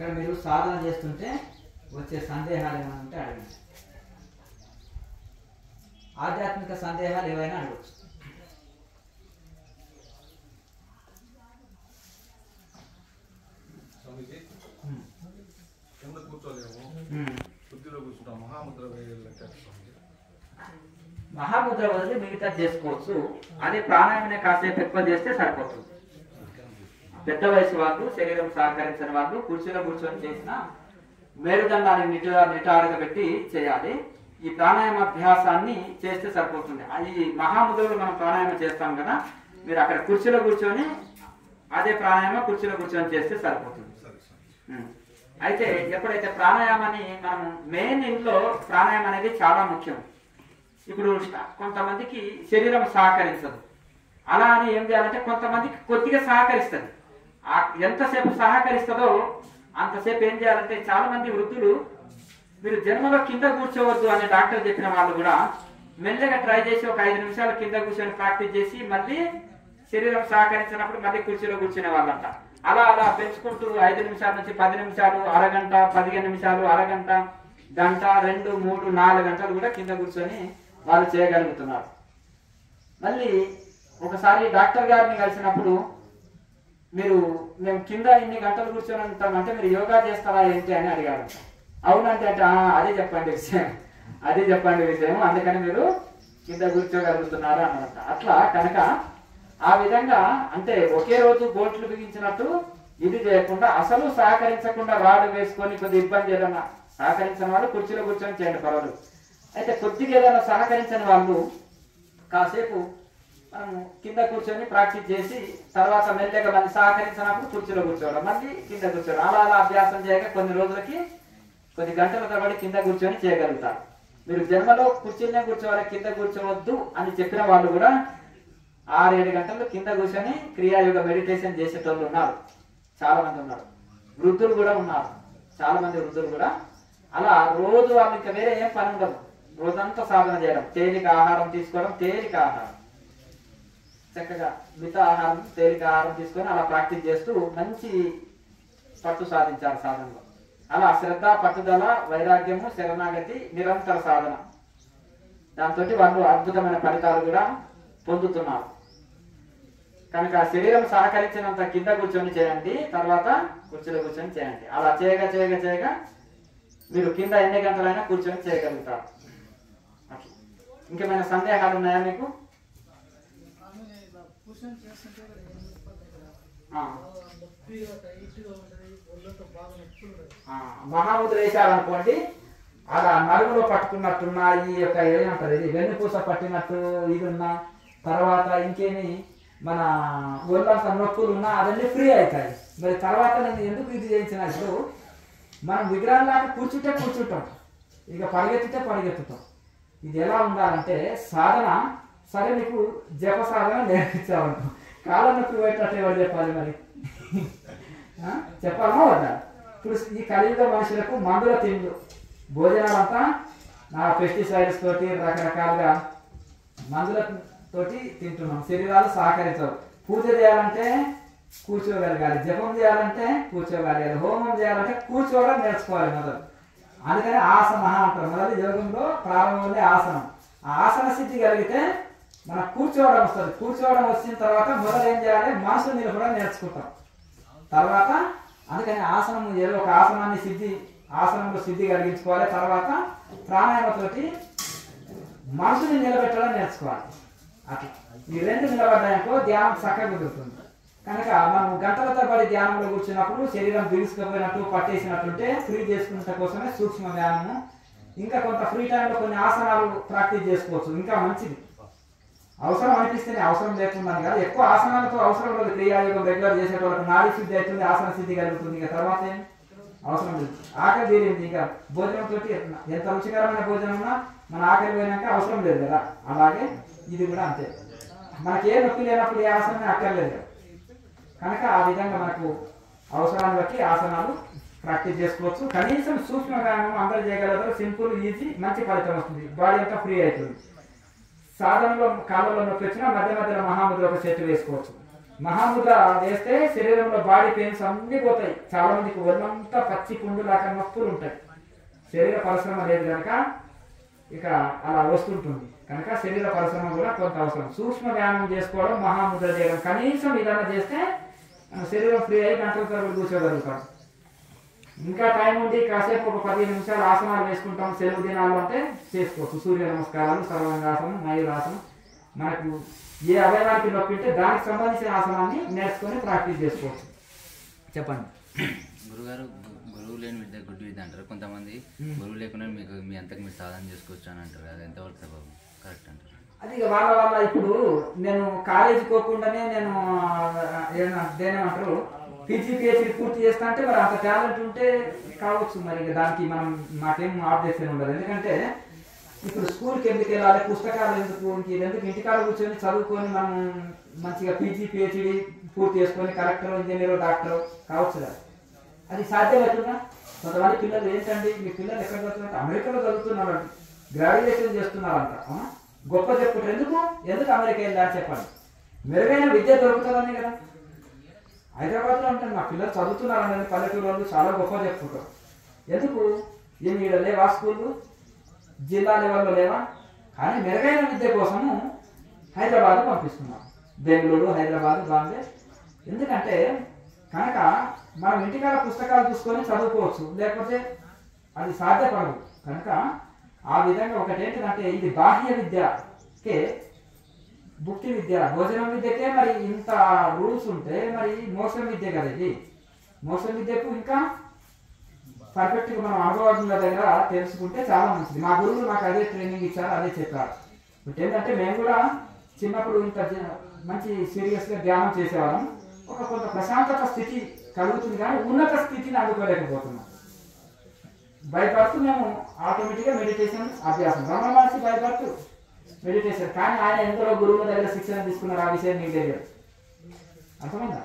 ఇక్కడ మీరు సాధన చేస్తుంటే వచ్చే సందేహాలు ఏమైనా ఉంటే అడగండి. ఆధ్యాత్మిక సందేహాలు ఏవైనా అడగచ్చు. మహాముద్ర వదిలి మిగతా చేసుకోవచ్చు. అదే ప్రాణాయామనే కాసేపు ఎక్కువ చేస్తే సరిపోతుంది. పెద్ద వయసు వాళ్ళు, శరీరం సహకరించిన వాళ్ళు కుర్చీలో కూర్చొని చేసిన మేరుదండాన్ని నిటారుగా పెట్టి చేయాలి. ఈ ప్రాణాయామాభ్యాసాన్ని చేస్తే సరిపోతుంది. ఈ మహాముద్రలో మనం ప్రాణాయామం చేస్తాం కదా, మీరు అక్కడ కుర్చీలో కూర్చొని అదే ప్రాణాయామం కుర్చీలో కూర్చొని చేస్తే సరిపోతుంది. అయితే ఎప్పుడైతే ప్రాణాయామాన్ని మనం మెయిన్ ఇంట్లో ప్రాణాయామం అనేది చాలా ముఖ్యం. ఇప్పుడు కొంతమందికి శరీరం సహకరించదు. అలా అని ఏం చేయాలంటే కొంతమందికి కొద్దిగా సహకరిస్తుంది. ఎంతసేపు సహకరిస్తుందో అంతసేపు ఏం చేయాలంటే చాలా మంది వృద్ధులు మీరు జన్మలో కింద కూర్చోవద్దు అని డాక్టర్ చెప్పిన వాళ్ళు కూడా మెల్లగా ట్రై చేసి ఒక 5 నిమిషాలు కింద కూర్చొని ప్రాక్టీస్ చేసి మళ్ళీ శరీరం సహకరించినప్పుడు మళ్ళీ కుర్చీలో కూర్చునే వాళ్ళంట. అలా అలా పెంచుకుంటూ 5 నిమిషాల నుంచి 10 నిమిషాలు, అరగంట, 15 నిమిషాలు, అరగంట, గంట, 2, 3, 4 గంటలు కూడా కింద కూర్చొని వాళ్ళు చేయగలుగుతున్నారు. మళ్ళీ ఒకసారి డాక్టర్ గారిని కలిసినప్పుడు మేము కింద ఇన్ని గంటలు కూర్చొని ఉంటామంటే మీరు యోగా చేస్తారా ఏంటి అని అడిగారు. అవునంటే అదే చెప్పండి విషయం, అందుకని మీరు కింద కూర్చోగలుగుతున్నారు అన్నమాట. అట్లా కనుక ఆ విధంగా అంటే ఒకే రోజు బోట్లు బిగించినట్టు ఇది చేయకుండా అసలు సహకరించకుండా రాడు వేసుకొని కొద్ది ఇబ్బంది ఏదైనా సహకరించిన వాళ్ళు కుర్చీలో కూర్చొని చేయండి పర్వాలేదు. అయితే కొద్దిగా ఏదైనా సహకరించని వాళ్ళు కాసేపు మనం కింద కూర్చొని ప్రాక్టీస్ చేసి తర్వాత మెల్లగా మళ్ళీ సహకరించినప్పుడు కుర్చీలో కూర్చోవడం, మళ్ళీ కింద కూర్చోవడం, అలా అలా అభ్యాసం చేయగా కొన్ని రోజులకి కొద్ది గంటల తరబడి కింద కూర్చొని చేయగలుగుతారు. మీరు జన్మలో కుర్చీలోనే కూర్చోవాలి, కింద కూర్చోవద్దు అని చెప్పిన వాళ్ళు కూడా 6-7 గంటలు కింద కూర్చొని క్రియాయోగ మెడిటేషన్ చేసేటోళ్ళు ఉన్నారు, చాలా మంది ఉన్నారు. వృద్ధులు కూడా ఉన్నారు, చాలా మంది వృద్ధులు కూడా. అలా రోజు వాళ్ళు ఇంకా వేరే ఏం పని ఉండదు, రోజంతా సాధన చేయడం, తేలిక ఆహారం తీసుకోవడం, తేలిక ఆహారం చక్కగా మిత ఆహారం, తేలిక ఆహారం తీసుకొని అలా ప్రాక్టీస్ చేస్తూ మంచి పట్టు సాధించారు సాధనలో. అలా శ్రద్ధ, పట్టుదల, వైరాగ్యము, శరణాగతి, నిరంతర సాధన, దాంతో వాళ్ళు అద్భుతమైన ఫలితాలు కూడా పొందుతున్నారు. కనుక శరీరం సహకరించినంత కింద కూర్చొని చేయండి, తర్వాత కుర్చీలో కూర్చొని చేయండి. అలా చేయగా మీరు కింద ఎన్ని గంటలైనా కూర్చొని చేయగలుగుతారు. ఇంకేమైనా సందేహాలు ఉన్నాయా మీకు? మహాముద్ర వేశారనుకోండి, అలా నడుములో పట్టుకున్నట్టున్నా, ఈ యొక్క ఏమంటారు ఇది వెన్నుపూస పట్టినట్టు ఇది ఉన్నా, తర్వాత ఇంకేమి మన ఒళ్ళంత నొప్పులు ఉన్నా అవన్నీ ఫ్రీ అవుతాయి. మరి తర్వాత నేను ఎందుకు ఇది చేయించినప్పుడు మనం విగ్రహంలాగా కూర్చుంటాం, ఇక పరిగెత్తుతాం. ఇది ఎలా ఉండాలంటే సాధన, సరే నీకు జప సాధన నేర్పించామంటాం, కాళ్ళ నొప్పి పోయేటట్టు ఎవరు చెప్పాలి మరి? చెప్పాలమా వద్దా? ఇప్పుడు ఈ కలియుగ మనుషులకు మందుల తిండ్లు, భోజనాలంతా పెస్టిసైడ్స్ తోటి రకరకాలుగా మందులతోటి తింటున్నాం, శరీరాలు సహకరించవు. పూజ చేయాలంటే కూర్చోగలగాలి, జపం చేయాలంటే కూర్చోగలగాలి, హోమం చేయాలంటే కూర్చోవడం నేర్చుకోవాలి మొదలు. అందుకని ఆసన అంటారు. మొదలు యోగంలో ప్రారంభంలో ఆసనం. ఆ ఆసన సిద్ధి కలిగితే మనకు కూర్చోవడం వస్తుంది. కూర్చోవడం వచ్చిన తర్వాత మొదలు ఏం చేయాలి? మనసు నిలబడడం నేర్చుకుంటాం తర్వాత. అందుకని ఆసనం ఏదో ఒక ఆసనంలో సిద్ధి కలిగించుకోవాలి. తర్వాత ప్రాణాయామతోటి మనసుని నిలబెట్టడం నేర్చుకోవాలి. అట్లా ఈ 2 నిలబడ్డాయనుకో ధ్యానం చక్కగా కుదురుతుంది. కనుక మనం గంటల తరబడి ధ్యానంలో కూర్చున్నప్పుడు శరీరం బిగుసుకుపోయినట్టు పట్టేసినట్టుంటే ఫ్రీ చేసుకునే కోసమే సూక్ష్మ ధ్యానము. ఇంకా కొంత ఫ్రీ టైంలో కొన్ని ఆసనాలు ప్రాక్టీస్ చేసుకోవచ్చు, ఇంకా మంచిది. అవసరం అనిపిస్తేనే, అవసరం లేకుండా కాదు. ఎక్కువ ఆసనాలతో అవసరం లేదు. క్రియాయోగం రెగ్యులర్ చేసేటోళ్ళకి నాడీ శుద్ధి అవుతుంది, ఆసన సిద్ధి కలుగుతుంది. ఇక తర్వాత ఏం అవసరం లేదు. ఆకలి తీరింది, ఇంకా భోజనంతో ఎంత రుచికరమైన భోజనం ఉన్నా మన ఆకలి పోయినాక అవసరం లేదు కదా. అలాగే ఇది కూడా అంతే. మనకి ఏ నొప్పి లేనప్పుడు ఏ ఆసనమే అక్కర్లేదు. కనుక ఆ విధంగా మనకు అవసరాన్ని బట్టి ఆసనాలు ప్రాక్టీస్ చేసుకోవచ్చు. కనీసం సూక్ష్మ వ్యాయామం అందరూ చేయగలరు. సింపుల్, ఈజీ, మంచి ఫలితం వస్తుంది. బాడీ అంతా ఫ్రీ అవుతుంది. సాధనలో కాళ్ళలో నొప్పి వచ్చినా మధ్య మధ్యలో మహాముద్ర ఒక సెట్ వేసుకోవచ్చు. మహాముద్ర వేస్తే శరీరంలో బాడీ పెయిన్స్ అన్ని పోతాయి. చాలా మందికి ఒళ్ళంతా పచ్చి పుండు లాగా నొప్పులు ఉంటాయి. శరీర పరిశ్రమ లేదు కనుక ఇక అలా వస్తుంటుంది. కనుక శరీర పరిశ్రమ కూడా కొంత అవసరం. సూక్ష్మ వ్యాయామం చేసుకోవడం, మహాముద్ర చేయడం, కనీసం ఇదన్నా చేస్తే శరీరం ఫ్రీ అయ్యి గంటల తరబడి కూర్చోగలుగుతాం. ఇంకా టైం ఉండి కాసేపు ఒక 15 నిమిషాలు ఆసనాలు వేసుకుంటాం సెలవు దినాలు అంటే చేసుకోవచ్చు. సూర్య నమస్కారాలు, సర్వాంగాసనం, మయూరాసనం, మనకు ఏ అవయవానికి నొప్పి ఉంటే దానికి సంబంధించిన ఆసనాన్ని నేర్చుకొని ప్రాక్టీస్ చేసుకోవచ్చు. చెప్పండి గురుగారు. గురువు లేని విద్య గుడ్డి విద్య అంటారు కొంతమంది. గురువు లేకుండా మీకు మీ అంతకు మీరు సాధన చేసుకోవచ్చు అని అంటారు. అది ఎంతవరకు సబబు కరెక్ట్ అంటారు? అది వాళ్ళ ఇప్పుడు నేను కాలేజీ పోకుండానే నేను దేనేమంటారు పీజీ పిహెచ్డీ పూర్తి చేస్తా అంటే మరి అంత టాలెంట్ ఉంటే కావచ్చు. మరి దానికి మనం మాకేం ఆబ్జెక్షన్ ఉండదు. ఎందుకంటే ఇప్పుడు స్కూల్కి ఎందుకు వెళ్ళాలి, పుస్తకాలు ఎందుకు, ఇంకెందుకు ఇంటికాడ కూర్చొని చదువుకొని మనం మంచిగా పీజీ పిహెచ్డీ పూర్తి చేసుకొని కలెక్టర్, ఇంజనీర్, డాక్టర్ కావచ్చు కదా. అది సాధ్యమవుతుందా? కొంతమంది పిల్లలు ఏంటండి మీ పిల్లలు ఎక్కడ చదువుతున్నారు? అమెరికాలో చదువుతున్నారు, గ్రాడ్యుయేషన్ చేస్తున్నారంట. గొప్ప చెప్పుకుంటారు. ఎందుకు అమెరికా వెళ్ళారు చెప్పండి? మెరుగైన విద్య దొరుకుతుందని కదా. హైదరాబాద్లో ఉంటాను మా పిల్లలు చదువుతున్నారని పల్లెటూరు వాళ్ళు చాలా గొప్ప చెప్పుకుంటారు. ఎందుకు? ఏమి ఈడ లేవా స్కూళ్ళు, జిల్లా లెవెల్లో లేవా? కానీ మెరుగైన విద్య కోసము హైదరాబాద్ పంపిస్తున్నాం, బెంగళూరు, హైదరాబాద్, బాంబే. ఎందుకంటే కనుక మనం ఇంటికాడ పుస్తకాలు చూసుకొని చదువుకోవచ్చు, లేకపోతే అది సాధ్యపడదు. కనుక ఆ విధంగా ఒకటి ఏంటంటే ఇది బాహ్య విద్యకే, భుక్తి విద్య, భోజనం విద్యకే మరి ఇంత రూల్స్ ఉంటే మరి మోసం విద్య కదా ఇది. మోసం విద్యకు ఇంకా పర్ఫెక్ట్గా మనం అనుభవజ్ఞుల దగ్గర తెలుసుకుంటే చాలా మంచిది. మా గురువులు నాకు అదే ట్రైనింగ్ ఇచ్చారు, అదే చెప్పారు. ఇప్పుడు ఏంటంటే మేము కూడా చిన్నప్పుడు ఇంత మంచి సీరియస్గా ధ్యానం చేసేవాళ్ళం. కొంత ప్రశాంతత స్థితి కలుగుతుంది కానీ ఉన్నత స్థితిని అందుకోలేకపోతున్నాం. బై బర్త్ మేము ఆటోమేటిక్గా మెడిటేషన్ అభ్యాసం, Ramana Maharshi by birth meditation. కానీ ఆయన ఎందరో గురువుల దగ్గర శిక్షణ తీసుకున్నారు, ఆ విషయం మీకు తెలియదు. అర్థమైందా?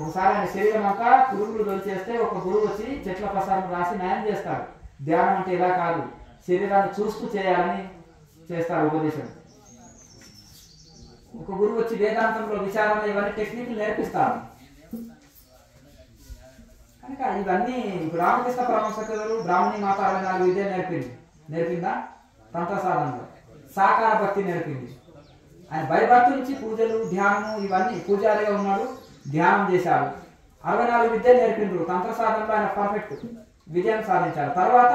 ఒకసారి ఆయన శరీరం అంతా పురుగులు దొరిచేస్తే ఒక గురువు వచ్చి చెట్ల ప్రసాదం రాసి న్యాయం చేస్తాడు. ధ్యానం అంటే ఇలా కాదు, శరీరాన్ని చూస్తూ చేయాలని చేస్తారు ఉపదేశం. ఒక గురువు వచ్చి వేదాంతంలో విచారణ ఇవన్నీ టెక్నిక్లు నేర్పిస్తారు. కనుక ఇవన్నీ ఇప్పుడు రామకృష్ణ పరమహంస గారు బ్రాహ్మణి మాత 64 విద్య నేర్పిందా? తంత్ర సాధనలో సాకార భక్తి నేర్పింది. ఆయన భయభక్తి నుంచి పూజలు, ధ్యానము ఇవన్నీ పూజారిగా ఉన్నాడు, ధ్యానం చేశారు. 64 విద్య నేర్పిండ్రు. తంత్ర సాధనలో ఆయన పర్ఫెక్ట్ విజయం సాధించారు. తర్వాత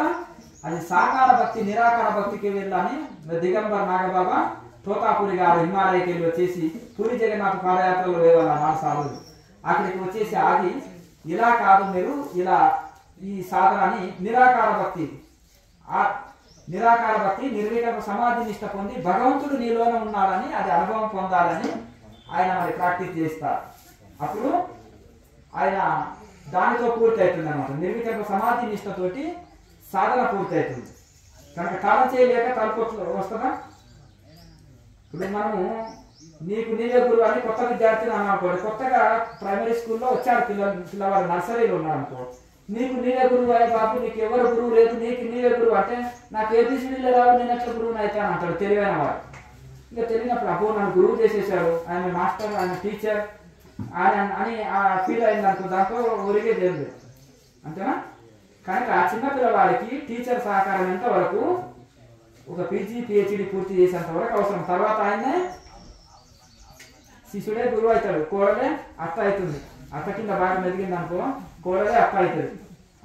అది సాకార భక్తి, నిరాకార భక్తికి వెళ్ళని దిగంబర్ నాగబాబా తోతాపురి గారు హిమాలయకి వెళ్ళి వచ్చేసి పూరి జగన్నాథ్ పాదయాత్రలో వేవాల 4 సార్లు అక్కడికి వచ్చేసి ఆగి ఇలా కాదు మీరు ఇలా ఈ సాధనని నిరాకార భక్తి, నిరాకార భక్తి నిర్వికల్ప సమాధి నిష్ట పొంది భగవంతుడు నీలోనే ఉన్నాడని అది అనుభవం పొందాలని ఆయన మరి ప్రాక్టీస్ చేస్తారు. అప్పుడు ఆయన దానితో పూర్తి అవుతుంది అనమాట. నిర్వికల్ప సమాధి నిష్టతోటి సాధన పూర్తి అవుతుంది. కనుక కాలం చేయలేక తలపొట్లు వస్తుందా? ఇప్పుడు మనము నీకు నీవే గురువు అని కొత్త విద్యార్థిని అన్నప్పుడు కొత్తగా ప్రైమరీ స్కూల్లో వచ్చారు పిల్లవాడు నర్సరీలో ఉన్నాడు అనుకో, నీకు నీవే గురువు అయ్యే బాబు, నీకు ఎవరు గురువు లేదు, నీకు నీవే గురువు అంటే నాకు ఏబిసిడీలో రావు, నేను ఎట్లా గురువుని అవుతాను అంటాడు తెలివైన వాడు. ఇక తెలియనప్పుడు అబ్బో నన్ను గురువు చేసేసాడు, ఆయన మాస్టర్, ఆయన టీచర్ ఆయన అని ఫీల్ అయింది అనుకో, దాంతో ఒరిగే లేదు అంతేనా? కనుక ఆ చిన్న పిల్లవాడికి టీచర్ సహకారం ఎంత వరకు ఒక పీజీ పిహెచ్డీ పూర్తి చేసేంత వరకు అవసరం. తర్వాత ఆయనే శిష్యుడే గురువు అవుతాడు, కోడలే అత్త అవుతుంది. అత్త కింద బాగా మెదిగింది అనుకో, కోడలే అత్త అవుతుంది.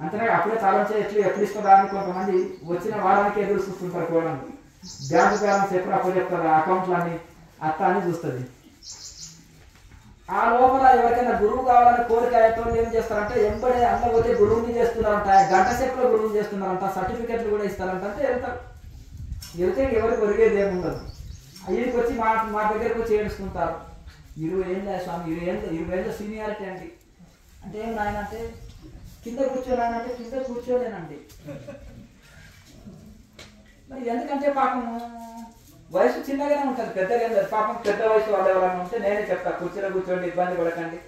అంతేనా? అప్పుడే తలంచే ఎప్పుడు ఇస్తుందా అని కొంతమంది వచ్చిన వారానికి ఎదురు చూస్తుంటారు. కోడలు బ్యాంకు బ్యాలెన్స్ ఎప్పుడు అప్పుడు చెప్తారు, అకౌంట్లు అన్ని అత్త అని చూస్తుంది. ఆ లోపల ఎవరికైనా గురువు కావాలని కోరిక అయ్యేటోళ్ళు ఏం చేస్తారంటే ఎంబడే అల్లపోతే గురువుని చేస్తున్నారంట, గంట సేపులో గురువుని చేస్తున్నారంట, సర్టిఫికెట్లు కూడా ఇస్తారంట. అంటే వెళ్తే ఎవరికి ఒరిగేది ఏముండదు. వీడికి వచ్చి మా దగ్గరకు వచ్చి ఏడుస్తుంటారు, 20 ఏళ్ళ స్వామి, 20 ఏళ్ళ సీనియారిటీ అండి అంటే ఏం నాయన అంటే కింద కూర్చోలేనంటే కింద కూర్చోలేనండి. మరి ఎందుకంటే పాపం వయసు చిన్నగానే ఉంటుంది, పెద్దగా లేదు. పాపం పెద్ద వయసు వాళ్ళు ఎవరైనా ఉంటే నేనే చెప్తా, కూర్చొని కూర్చోండి, ఇబ్బంది పడకండి.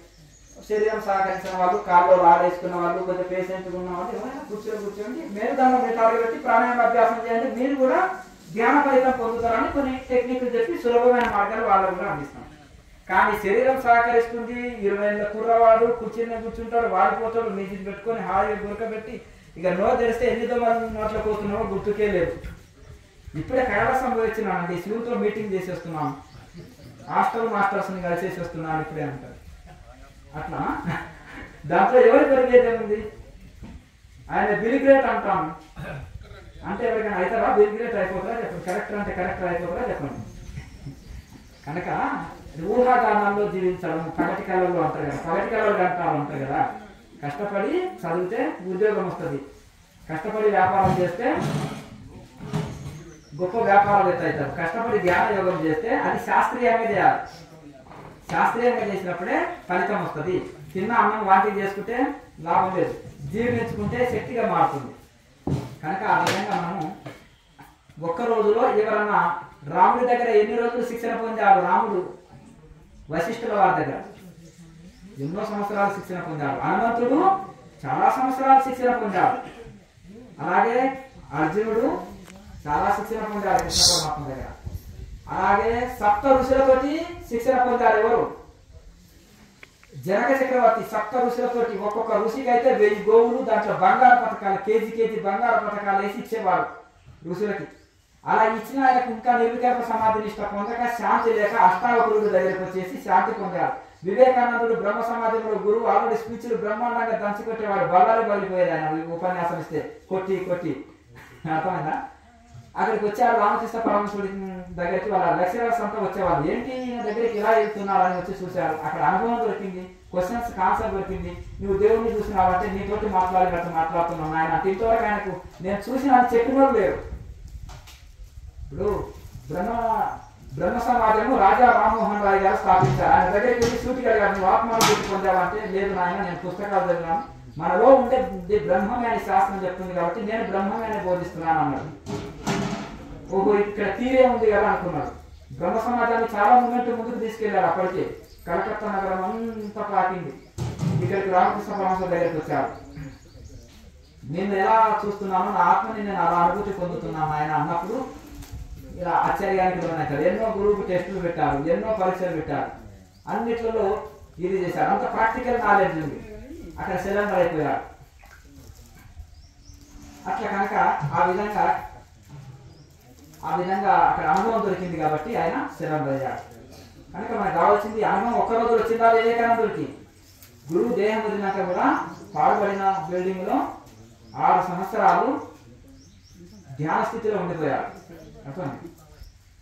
శరీరం సహకరించిన వాళ్ళు, కాళ్ళు రాడేసుకున్న వాళ్ళు, కొంచెం పేషెంట్గా ఉన్న వాళ్ళు ఎవరైనా కూర్చోండి, మీరు దాన్ని టార్గెట్ పెట్టి ప్రాణాయామ అభ్యాసం చేయండి, మీరు కూడా ధ్యాన ఫలితం పొందుతారని కొన్ని టెక్నిక్లు చెప్పి సులభమైన మార్గాలు వాళ్ళకు కూడా అందిస్తాం. కానీ శరీరం సహకరిస్తుంది. 20 ఏళ్ళ కుర్రవాడు కూర్చుంటాడు, వాడిపోతాడు, నీటిని పెట్టుకొని హాయిగా గురకబెట్టి ఇక నోరు తెరిస్తే ఎన్ని దొంగలు నోట్లో పోతున్నామో గుర్తుకే లేదు. ఇప్పుడే కళ సంభవించినానండి, శివుతో మీటింగ్ చేసేస్తున్నాను, మాస్టర్స్ని కలిసేసి వస్తున్నాను ఇప్పుడే అంటారు. అట్లా దాంట్లో ఎవరి పెరిగేదేముంది? ఆయన బిలిగ్రేట్ అంటాం అంటే ఎవరికైనా అవుతారా? బిలిగ్రేట్ అయిపోతారా చెప్పండి. కరెక్టర్ అంటే కరెక్టర్ అయిపోతారా చెప్పండి. కనుక ఊహాగానాల్లో జీవించడం పగటి కళలు అంటారు కదా, పగటి కళలు అంటారు కదా. కష్టపడి చదివితే ఉద్యోగం వస్తుంది, కష్టపడి వ్యాపారం చేస్తే గొప్ప వ్యాపారవేత్త అవుతారు, కష్టపడి ధ్యాన యోగం చేస్తే అది శాస్త్రీయంగా చేయాలి. శాస్త్రీయంగా చేసినప్పుడే ఫలితం వస్తుంది. తిన్న అన్నం వాంటింగ్ చేసుకుంటే లాభం లేదు, జీర్ణించుకుంటే శక్తిగా మారుతుంది. కనుక ఆ విధంగా మనము ఒక్క రోజులో ఎవరన్నా రాముడి దగ్గర ఎన్ని రోజులు శిక్షణ పొందారు? రాముడు వశిష్ఠుల వారి దగ్గర ఎన్నో సంవత్సరాలు శిక్షణ పొందారు. హనుమంతుడు చాలా సంవత్సరాలు శిక్షణ పొందారు. అలాగే అర్జునుడు చాలా శిక్షణ పొందారు కృష్ణ పరమాత్మ దగ్గర. అలాగే సప్త ఋషులతోటి శిక్షణ పొందారు. ఎవరు? జనక చక్రవర్తి సప్త ఋషులతోటి ఒక్కొక్క ఋషికి అయితే 1000 గోవులు, దాంట్లో బంగారు పథకాలు, కేజీ బంగారు పథకాలు వేసి ఇచ్చేవారు ఋషులకి. అలా ఇచ్చిన ఆయనకు ఇంకా నిర్వికల్ప సమాధి నిష్ట పొందక శాంతి లేక అష్టావకురుడు దగ్గరకు వచ్చేసి శాంతి పొందారు. వివేకానందుడు బ్రహ్మ సమాధిలో గురువు ఆల్రెడీ స్పీచ్లు బ్రహ్మాండంగా దంచుకొట్టేవాడు, బల్లాలు బలిపోయేది ఆయన ఉపన్యాసం ఇస్తే కొట్టి. అర్థమైందా? అక్కడికి వచ్చారు రామకృష్ణ పరమేశ్వరుడి దగ్గరికి. వాళ్ళ లెక్చరర్స్ అంతా వచ్చేవాళ్ళు. ఏంటి ఈయన దగ్గరికి ఇలా వెళ్తున్నారు అని వచ్చి చూశారు. అక్కడ అనుభవం దొరికింది, క్వశ్చన్స్ ఆన్సర్ దొరికింది. నువ్వు దేవుడిని చూసినావంటే నీతోటి మాట్లాడినట్టు మాట్లాడుతున్నాను ఆయన. ఇంతవరకు ఆయనకు నేను చూసిన అని చెప్పిన లేరు. ఇప్పుడు బ్రహ్మ సమాజము రాజా రామ్మోహన్ రాయ్ గారు స్థాపించారు. ఆయన దగ్గరికి వెళ్ళి సూటిగా అడిగారు, నువ్వు ఆత్మానుభూతి పొందావంటే లేదు నాయన, నేను పుస్తకాలు చదివాను, మనలో ఉండే బ్రహ్మమే అని శాస్త్రం చెప్తుంది కాబట్టి నేను బ్రహ్మమే బోధిస్తున్నాను అన్నాడు. ఓహో, ఇక్కడ తీరే ఉంది కదా అనుకున్నాడు. బ్రహ్మ సమాజాన్ని చాలా మూమెంట్ ముందుకు తీసుకెళ్లారు. అప్పటికే కలకత్తా నగరం అంతా పాకింది. ఇక్కడికి రామకృష్ణ పరమహంస దగ్గరికి వచ్చారు. నేను ఎలా చూస్తున్నాను, నా ఆత్మని నేను అలా అనుభూతి పొందుతున్నాను ఆయన అన్నప్పుడు ఇలా ఆశ్చర్యానికి లోనవుతారు. ఎన్నో గురువుకు టెస్టులు పెట్టారు, ఎన్నో పరీక్షలు పెట్టారు, అన్నిట్లలో ఇది చేశారు. అంత ప్రాక్టికల్ నాలెడ్జ్ ఉంది. అక్కడ సరెండర్ అయిపోయారు. అట్లా కనుక ఆ విధంగా అక్కడ అనుభవం దొరికింది కాబట్టి ఆయన సరెండర్ అయ్యాడు. కనుక మనకు కావాల్సింది అనుభవం. ఒక్క రోజు వచ్చిందా వివేకానందుడికి? గురువు దేహం వదిలినాక కూడా పాడుబడిన బిల్డింగ్ లో 6 సంవత్సరాలు ధ్యాన స్థితిలో ఉండిపోయారు. అర్థమైంది?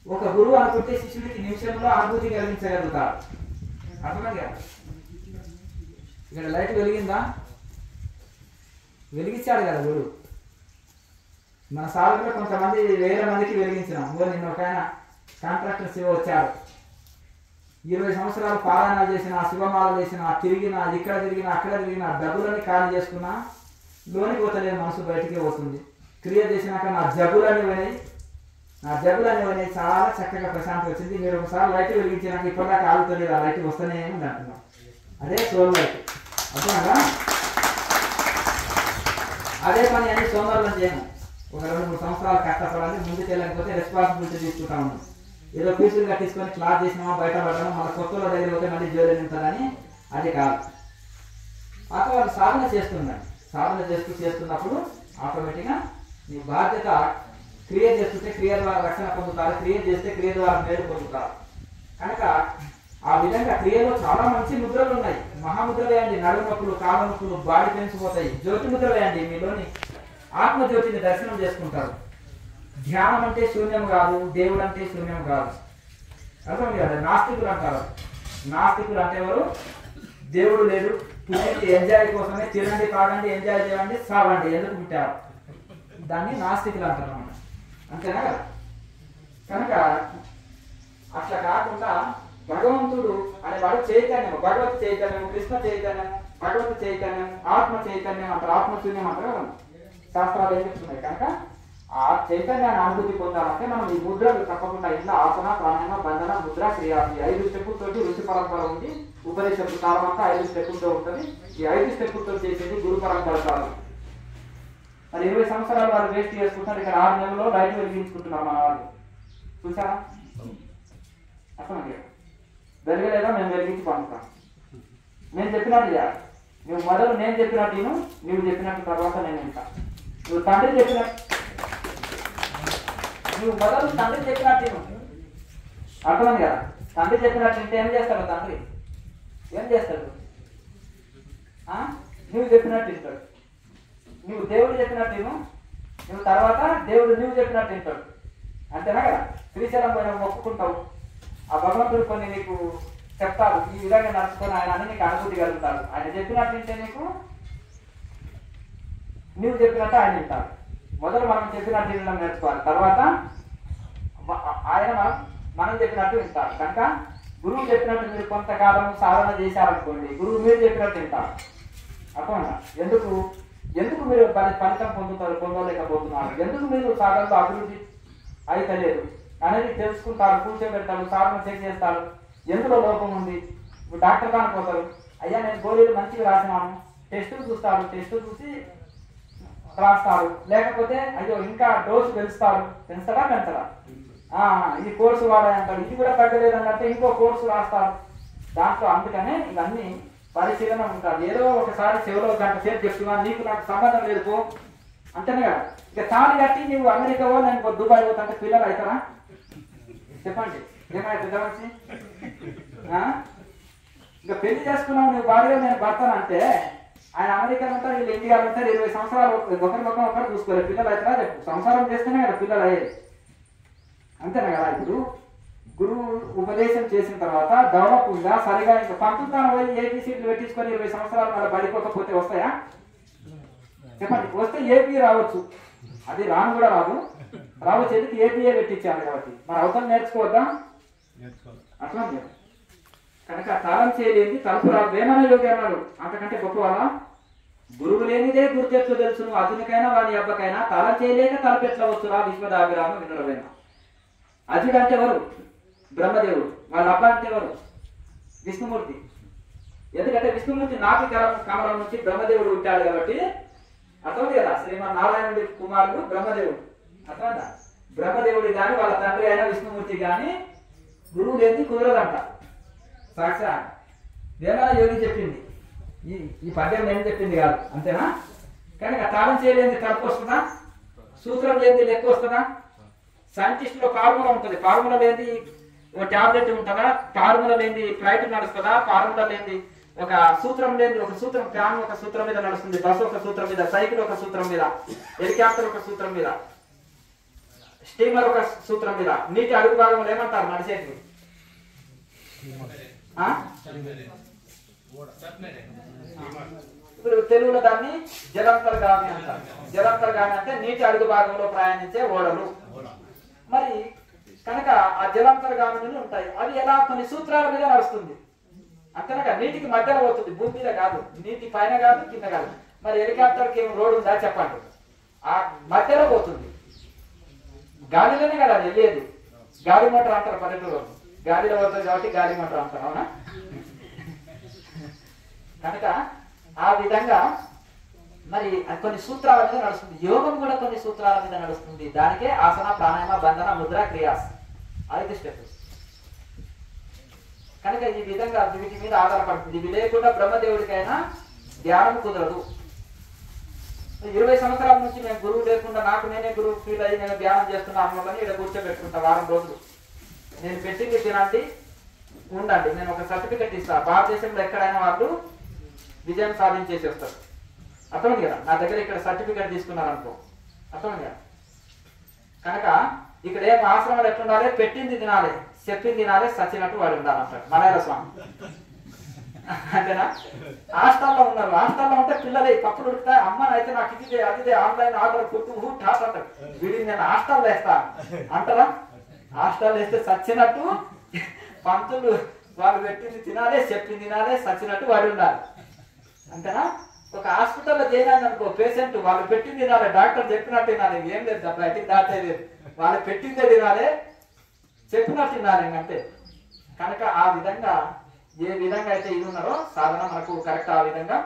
ఒక గురువు అనుకుంటే శిష్యుడికి నిమిషంలో అనుభూతి కలిగించగలుగుతారు. అర్థమైంది కదా? ఇక్కడ లైట్ వెలిగిందా? వెలిగించాడు కదా గురువు. మన సాధకులు కొంతమంది 1000 మందికి వెలిగించినాం. నిన్న ఒక ఆయన కాంట్రాక్టర్ శివ వచ్చాడు. 20 సంవత్సరాలు పారాయణాలు చేసిన, శివమాల చేసిన, తిరిగిన, ఇక్కడ తిరిగిన, అక్కడ తిరిగిన, డబ్బులని ఖాళీ చేసుకున్నా లోనికి పోతలేదు, మనసు బయటికే పోతుంది. క్రియ చేసినాక నా జబ్బులన్నీ పోయినాయి, చాలా చక్కగా ప్రశాంతి వచ్చింది. మీరు ఒకసారి లైట్ వెలిగించినాక ఇప్పటిదాకా ఆగుతలేదు, ఆ లైట్ వస్తూనే ఉంది అంటున్నాం. అదే సోల్ లైట్. అర్థమా? అదే పని అన్ని సోమవారం చేయము. ఒక 2-3 సంవత్సరాలు కష్టపడాలి, ముందుకు వెళ్ళకపోతే రెస్పాన్సిబిలిటీ తీసుకుంటా ఉన్నాం. ఏదో ఫీజులు కట్టించుకొని క్లాస్ చేసినామా, బయట పడ్డామా, మన కొత్త దగ్గర పోతే మళ్ళీ జోలి ఉంటుందని అది కాదు. పాత వాళ్ళు సాధన చేస్తున్నారు. సాధన చేస్తున్నప్పుడు ఆటోమేటిక్గా నీ బాధ్యత క్రియ చేస్తుంటే క్రియ ద్వారా రక్షణ పొందుతారు, క్రియ చేస్తే క్రియ ద్వారా మేలు పొందుతారు. కనుక ఆ విధంగా క్రియలో చాలా మంచి ముద్రలు ఉన్నాయి. మహాముద్ర వేయండి, నడుము నొప్పులు, కాళ్ళ నొప్పులు, బాడీ పెయిన్స్ పోతాయి. జ్యోతి ముద్ర వేయండి, మీలోని ఆత్మజ్యోతిని దర్శనం చేసుకుంటారు. ధ్యానం అంటే శూన్యం కాదు, దేవుడు అంటే శూన్యం కాదు. అర్థం కదా? నాస్తికులు అంటారు. నాస్తికులు అంటే ఎవరు? దేవుడు లేడు, పుట్టింది ఎంజాయ్ కోసమే, తినండి, తాగండి, ఎంజాయ్ చేయండి, సావండి, ఎందుకు పుట్టారు? దాన్ని నాస్తికులు అంటారు అన్నమాట. అంతేనా కదా? కనుక అట్లా కాకుండా భగవంతుడు అనేవాడు చైతన్యం, భగవత్ చైతన్యం, కృష్ణ చైతన్యం, భగవత్ చైతన్యం, ఆత్మ చైతన్యం అంటారు, ఆత్మశూన్యం అంటారు కదా శాస్త్రాలు ఏం చెప్తున్నాయి. కనుక ఆ చైతన్యాన్ని అనుభూతి పొందాలంటే మనం ఈ ముద్రలు తప్పకుండా ఇంట్లో ఆసన, ప్రాణాయామ, బంధన, ముద్ర, క్రియ, ఈ 5 స్టెప్పులతోటి ఋషి పరంపర ఉంది. ఉపదేశ ప్రసారం అంతా 5 స్టెప్పులతో ఉంటుంది. ఈ 5 స్టెప్పులతో చేసేది గురు పరంపర కాదు. మరి 20 సంవత్సరాలు వారు వేస్ట్ చేసుకుంటారు. ఇక్కడ 6 నెలల్లో లైట్ వెలిగించుకుంటున్నారు మన వాళ్ళు. చూసారా? అర్థమైంది. వెలగలేదా మేము వెలిగించి పంపుతాం. నేను చెప్పినట్టు చేయాలి. నువ్వు మొదలు నేను చెప్పినట్టు నువ్వు చెప్పినట్టు తర్వాత నేను వింటా. నువ్వు తండ్రి చెప్పినట్టు నువ్వు మొదలు తండ్రి చెప్పినట్టు అర్థమైంది కదా. తండ్రి చెప్పినట్టు వింటే ఏం చేస్తాడు తండ్రి? ఏం చేస్తాడు? నువ్వు చెప్పినట్టు వింటాడు. నువ్వు దేవుడు చెప్పినట్టు నువ్వు తర్వాత దేవుడు నువ్వు చెప్పినట్టు వింటాడు. అంతేనా కదా. శ్రీశైలం పోయిన మొక్కుకుంటావు, ఆ భగవంతుడు కొన్ని నీకు చెప్తాడు, ఈ విధంగా నడుచుకొని ఆయన అన్ని నీకు అనుభూతి కలుగుతాడు. ఆయన చెప్పినట్టు వింటే నీకు నువ్వు చెప్పినట్టు ఆయన వింటాడు. మొదలు మనం చెప్పినట్టు వినడం నేర్చుకోవాలి, తర్వాత ఆయన మనం చెప్పినట్టు వింటాడు. కనుక గురువు చెప్పినట్టు మీరు కొంతకాలం సాధన చేశారనుకోండి, గురువు మీరు చెప్పినట్టు వింటారు. అర్థమన్నా? ఎందుకు ఎందుకు మీరు ఫలితం పొందలేకపోతున్నారు, ఎందుకు మీరు సాధనలో అభివృద్ధి అయితే లేదు అనేది తెలుసుకుంటారు, కూర్చోబెడతారు, సాధన చెక్ చేస్తారు, ఎందులో లోపం ఉంది. ఇప్పుడు డాక్టర్ కాని పోతారు, అయ్యా నేను గోళీలు మంచిగా రాసినాను, టెస్టులు చూస్తారు, టెస్టులు చూసి రాస్తారు. లేకపోతే అయ్యో ఇంకా డోసు పెంచుతాడా పెంచరా, ఈ కోర్సు వాడాయంటారు, ఇది కూడా తగ్గలేదన్నట్టు ఇంకో కోర్సు రాస్తారు. దాంట్లో అందుకనే ఇవన్నీ పరిశీలన ఉంటారు. ఏదో ఒకసారి చెవిలో గంట సేపు చెప్తున్నా, నీకు నాకు సంబంధం లేదు పో అంటేనే కదా. ఇక తాళి కట్టి నువ్వు అమెరికా పో, నేను దుబాయ్ పోతుంటే పిల్లలు అవుతారా? చెప్పండి, ఏమైతే వచ్చి ఇంకా పెళ్లి చేసుకున్నావు నువ్వు భార్య నేను భర్తనంటే, ఆయన అమెరికాలో ఉంటారు, వీళ్ళు ఇండియాలో ఉంటారు, 20 సంవత్సరాలు ఒకరు చూసుకోలేదు, పిల్లలు అవుతారా చెప్పు. సంసారం చేస్తేనే కదా పిల్లలు అయ్యేది, అంతేనా కదా. ఇప్పుడు గురువు ఉపదేశం చేసిన తర్వాత డెవలప్ ఉందా సరిగా, ఇంకా పంపుతాను పోయి ఏపీ సీట్లు పెట్టించుకొని 20 సంవత్సరాలు మన బడిపోకపోతే వస్తాయా చెప్పండి? వస్తే ఏపీ రావచ్చు, అది రాను కూడా రాదు, రావచ్చు. ఎందుకు ఏపీఏ పెట్టించాను కాబట్టి. మరి అవసరం నేర్చుకోవద్దా? అట్లా కనుక తాళం చేయలేని తలుపు రాదు. వేమన యోగి అన్నాడు, అంతకంటే గొప్ప వాళ్ళ గురువు లేనిదే గురుతెట్లు తెలుసును, అతనికైనా వాని అబ్బకైనా తాళం చేయలేక తలుపు ఎట్లా వచ్చురా విశ్వదాభిరామ వినురవేమ. అజుడు అంటే ఎవరు? బ్రహ్మదేవుడు. వాళ్ళ అబ్బ అంటే ఎవరు? విష్ణుమూర్తి. ఎందుకంటే విష్ణుమూర్తి నాభి కమలం నుంచి బ్రహ్మదేవుడు ఉంటాడు కాబట్టి అర్థమైంది కదా. శ్రీమన్నారాయణుడి కుమారుడు బ్రహ్మదేవుడు. అర్థమైందా? బ్రహ్మదేవుడి కానీ వాళ్ళ తండ్రి అయిన విష్ణుమూర్తి కానీ గురువు లేని కుదరదంట. సాక్షా వేమన యోగి చెప్పింది, ఈ పద్యం నేను చెప్పింది కాదు, అంతేనా. కానీ తాళం చేయలేని తలుపు వస్తుందా? సూత్రం లేని లెక్క వస్తుందా? సైంటిస్ట్ లో ఫార్ములా ఉంటుంది, ఫార్ములా లేని ఒక టాబ్లెట్ ఉంటుందా? ఫార్ములా లేని ఫ్లైట్ నడుస్తుందా? ఫార్ములా లేని ఒక సూత్రం లేని ఒక సూత్రం, ఫ్యాన్ ఒక సూత్రం మీద నడుస్తుంది, బస్సు ఒక సూత్రం మీద, సైకిల్ ఒక సూత్రం మీద, హెలికాప్టర్ ఒక సూత్రం మీద, స్టీమర్ ఒక సూత్రం మీద, నీటి అడుగు భాగంలో ఏమంటారు నడిచేది? ఇప్పుడు తెలుగులో దాన్ని జలాంతర్గామి అంటారు. జలాంతర్గామి అంటే నీటి అడుగు భాగంలో ప్రయాణించే ఓడలు. మరి కనుక ఆ జలాంతర్గామిని ఉంటాయి, అవి ఎలా కొన్ని సూత్రాల మీద నడుస్తుంది, అంతేనా. నీటికి మధ్యలో పోతుంది, భూమి మీద కాదు, నీటి పైన కాదు, కింద కాదు. మరి హెలికాప్టర్కి ఏం రోడ్ ఉందా చెప్పండి? ఆ మధ్యలో పోతుంది, గాలిలోనే కదా అది వెళ్ళేది. గాలి మోటార్ అంటారు పల్లెటూరు, గాలిలో పోతుంది కాబట్టి గాలి మోటార్ అంటారు, అవునా. కనుక ఆ విధంగా మరి కొన్ని సూత్రాల మీద నడుస్తుంది. యోగం కూడా కొన్ని సూత్రాల మీద నడుస్తుంది. దానికే ఆసన, ప్రాణాయామ, బంధన, ముద్ర, క్రియాస్ 5 స్టెప్స్. కనుక ఈ విధంగా వీటి మీద ఆధారపడుతుంది. ఇవి లేకుండా బ్రహ్మదేవుడికైనా ధ్యానం కుదరదు. 20 సంవత్సరాల నుంచి నేను గురువు లేకుండా నాకు నేనే గురువు ఫీల్ అయ్యి నేను ధ్యానం చేస్తున్నా అమ్మని ఇక్కడ కూర్చోబెట్టుకుంటా వారం రోజులు. నేను పెట్టింది తినండి ఉండండి, నేను ఒక సర్టిఫికెట్ ఇస్తాను. భారతదేశంలో ఎక్కడైనా వాళ్ళు విజయం సాధించేసి వస్తారు. అర్థమైంది కదా. నా దగ్గర ఇక్కడ సర్టిఫికెట్ తీసుకున్నారు అనుకో, అర్థమైంది కదా. కనుక ఇక్కడ ఏం ఆశ్రమాలు ఎట్లుండాలి? పెట్టింది తినాలి, చెప్పింది తినాలి, సచ్చినట్టు వాడు ఉండాలంటారు మలయాళ స్వామి, అంతేనా. హాస్టల్లో ఉన్నారు, హాస్టల్లో ఉంటే పిల్లలు పప్పులు ఉడుకుతాయి, అమ్మనైతే నాకు ఇది అదిదే ఆన్లైన్ ఆర్డర్ కొట్టు ఠాస్ అంటారు. వీడిని నేను హాస్టల్లో వేస్తా అంటారా? హాస్టల్లో వేస్తే సచ్చినట్టు పంతులు వాళ్ళు పెట్టింది తినాలి, చెప్పింది తినాలి, సచ్చినట్టు వాడు ఉండాలి, అంతేనా. ఒక హాస్పిటల్లో చేరాను అనుకో, పేషెంట్ వాళ్ళు పెట్టింది తినాలి, డాక్టర్ చెప్పినట్టు తినాలి, ఏం లేదు బయటికి దాటేది, వాళ్ళు పెట్టిందే తినాలి, చెప్పినట్టు తినాలి అంటే. కనుక ఆ విధంగా ఏ విధంగా అయితే ఇది ఉన్నారో సాధన మనకు కరెక్ట్ ఆ విధంగా